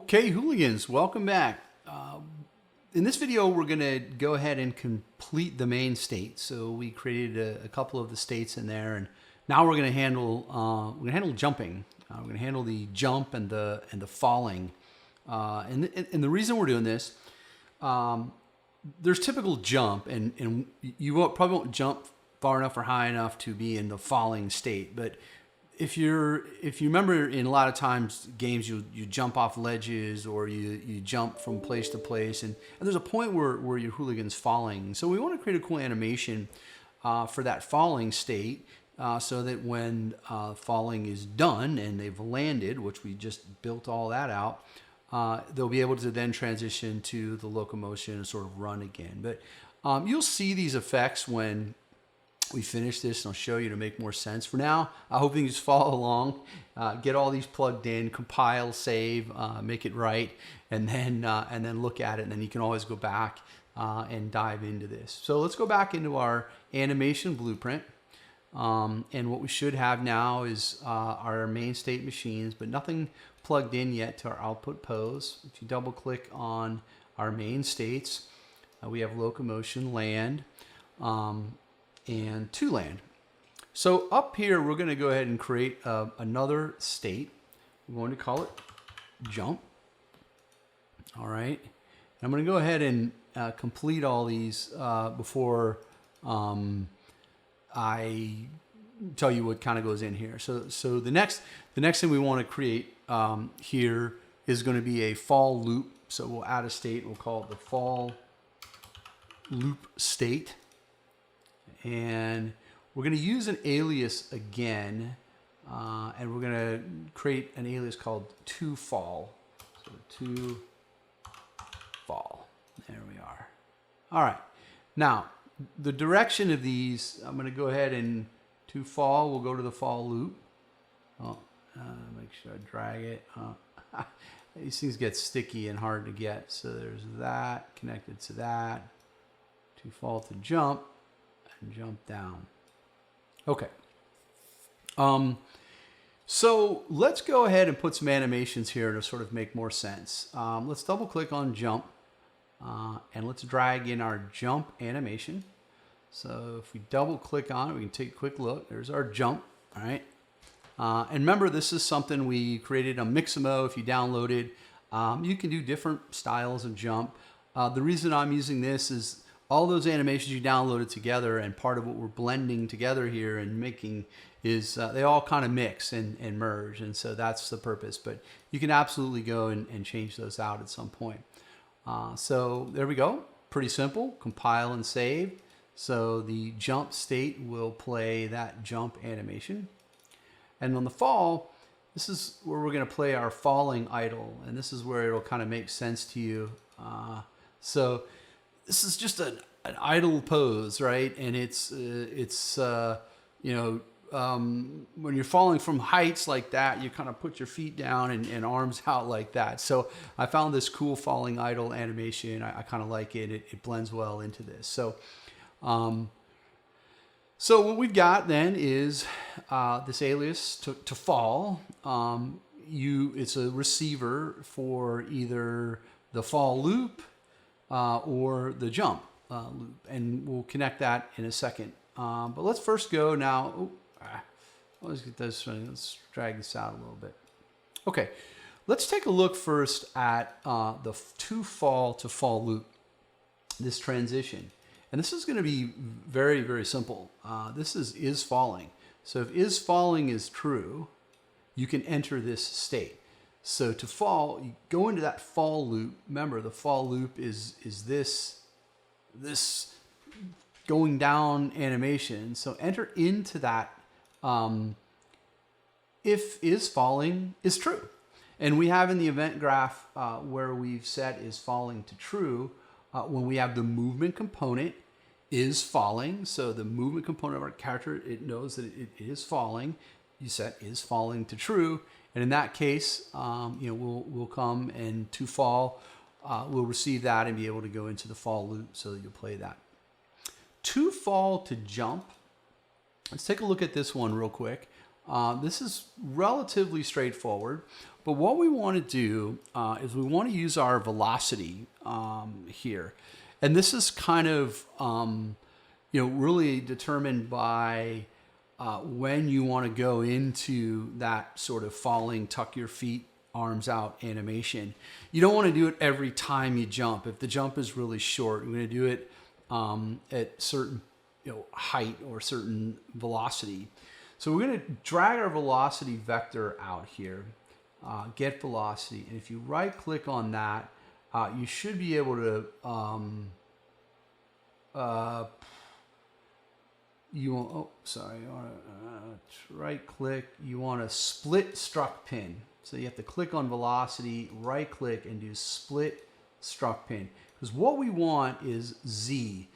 Okay, hooligans, welcome back. In this video, we're going to go ahead and complete the main state. So we created a couple of the states in there, and now we're going to handle jumping. We're going to handle the jump and the falling. And the reason we're doing this, there's typical jump, and you probably won't jump far enough or high enough to be in the falling state, but if you remember, in a lot of times games you jump off ledges or you jump from place to place, and there's a point where your hooligan's falling. So we want to create a cool animation for that falling state, so that when falling is done and they've landed, which we just built all that out, they'll be able to then transition to the locomotion and sort of run again. But you'll see these effects when we finish this, and I'll show you to make more sense. For now, I hope you can just follow along, get all these plugged in, compile, save, make it right, and then look at it, and then you can always go back and dive into this. So let's go back into our animation blueprint, and what we should have now is our main state machines, but nothing plugged in yet to our output pose. If you double click on our main states, we have locomotion, land, and to land. So up here, we're going to go ahead and create another state. We're going to call it jump. All right. And I'm going to go ahead and complete all these before I tell you what kind of goes in here. So the next thing we want to create here is going to be a fall loop. So we'll add a state. We'll call it the fall loop state. And we're going to use an alias again, and we're going to create an alias called toFall. So toFall. There we are. All right. Now, the direction of these, I'm going to go ahead and toFall. We'll go to the fall loop. Oh, make sure I drag it. These things get sticky and hard to get. So there's that connected to that. toFall to jump. Jump down. Okay. So let's go ahead and put some animations here to sort of make more sense. Let's double click on jump, and let's drag in our jump animation. So if we double click on it, we can take a quick look. There's our jump. All right. And remember, this is something we created on Mixamo. If you downloaded, you can do different styles of jump. The reason I'm using this is all those animations you downloaded together, and part of what we're blending together here and making is they all kind of mix and merge, and so that's the purpose. But you can absolutely go and change those out at some point. So there we go. Pretty simple. Compile and save. So the jump state will play that jump animation. And on the fall, this is where we're going to play our falling idle, and this is where it'll kind of make sense to you. So this is just an idle pose, right? And it's when you're falling from heights like that, you kind of put your feet down and arms out like that. So I found this cool falling idle animation. I kind of like it. It blends well into this. So what we've got then is this alias to fall. It's a receiver for either the fall loop or the jump loop, and we'll connect that in a second. But let's first go now. Let's get this. Let's drag this out a little bit. Okay, let's take a look first at the toFall to fall loop. This transition, and this is going to be very, very simple. This is falling. So if is falling is true, you can enter this state. So to fall, you go into that fall loop. Remember, the fall loop is this going down animation. So enter into that if is falling is true. And we have in the event graph where we've set is falling to true, when we have the movement component is falling. So the movement component of our character, it knows that it is falling. You set is falling to true. And in that case, we'll come and toFall, we'll receive that and be able to go into the fall loop so that you'll play that. toFall to jump. Let's take a look at this one real quick. This is relatively straightforward, but what we want to do is we want to use our velocity here. And this is kind of, really determined by when you want to go into that sort of falling, tuck your feet, arms out animation. You don't want to do it every time you jump. If the jump is really short, you're going to do it at certain height or certain velocity. So we're going to drag our velocity vector out here, get velocity, and if you right click on that, you should be able to you want to right click, you want to split struck pin. So you have to click on velocity, right click, and do split struck pin, because what we want is Z,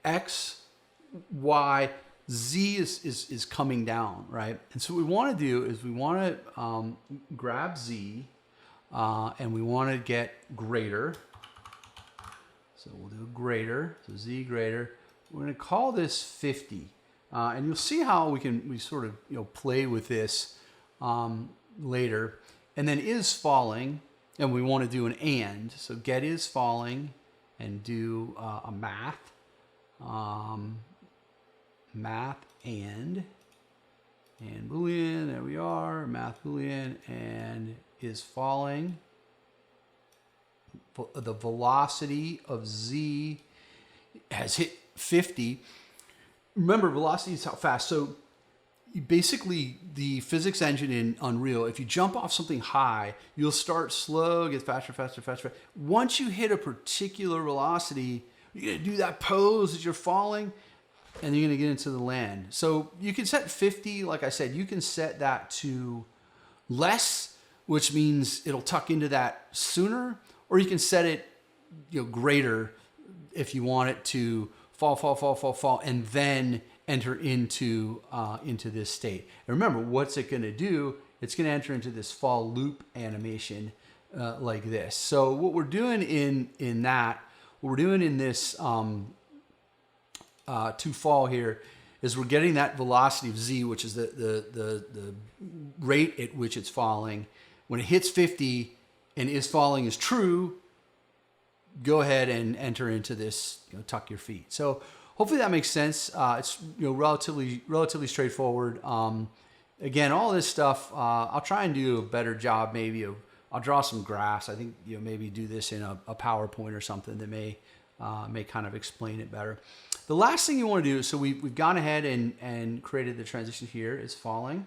X, Y, Z is coming down, right? And so what we want to do is we want to grab Z and we want to get greater. So we'll do greater, so Z greater. We're going to call this 50. And you'll see how we sort of play with this later. And then is falling, and we want to do an and. So get is falling and do a math. Math and Boolean, there we are, math Boolean, and is falling. The velocity of Z has hit 50. Remember, velocity is how fast. So basically, the physics engine in Unreal, if you jump off something high, you'll start slow, get faster, faster, faster. Once you hit a particular velocity, you're going to do that pose as you're falling, and you're going to get into the land. So you can set 50, like I said, you can set that to less, which means it'll tuck into that sooner, or you can set it greater if you want it to fall, and then enter into this state. And remember, what's it going to do? It's going to enter into this fall loop animation like this. So what we're doing in this to fall here is we're getting that velocity of Z, which is the rate at which it's falling. When it hits 50 and is falling is true, go ahead and enter into this, tuck your feet. So hopefully that makes sense. It's relatively straightforward. Again, all this stuff, I'll try and do a better job. Maybe I'll draw some graphs. I think maybe do this in a PowerPoint or something that may kind of explain it better. The last thing you want to do, so we've gone ahead and created the transition here, is falling.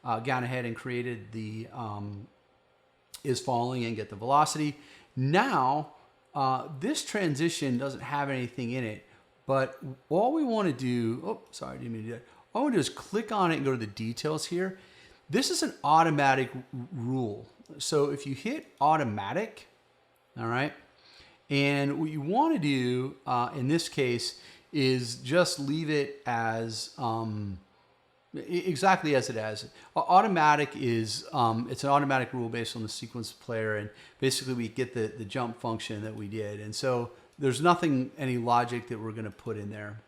Gone ahead and created the is falling and get the velocity. Now, this transition doesn't have anything in it, but all we want to do, I didn't mean to do that. All I want to do is click on it and go to the details here. This is an automatic rule. So if you hit automatic, all right, and what you want to do in this case is just leave it as exactly as it is. Automatic is it's an automatic rule based on the sequence player, and basically we get the jump function that we did, and so there's any logic that we're going to put in there.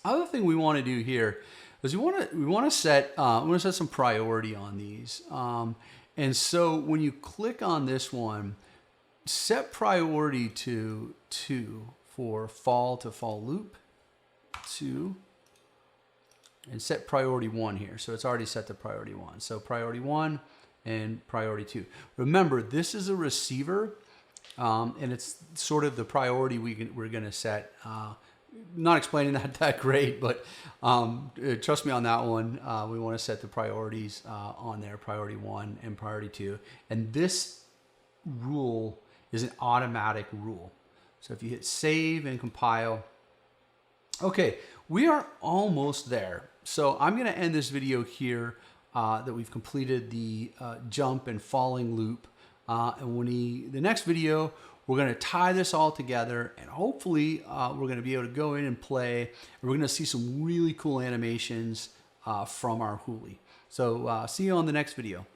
Other thing we want to do here is we want to set some priority on these, and so when you click on this one, set priority to 2 for fall to fall loop 2. And set priority 1 here. So it's already set to priority 1. So priority 1 and priority 2. Remember, this is a receiver, and it's sort of the priority we're going to set. Not explaining that great, but trust me on that one. We want to set the priorities on there, priority 1 and priority 2. And this rule is an automatic rule. So if you hit save and compile, okay, we are almost there. So I'm going to end this video here that we've completed the jump and falling loop. And the next video, we're going to tie this all together, and hopefully we're going to be able to go in and play, and we're going to see some really cool animations from our Hoolie. So see you on the next video.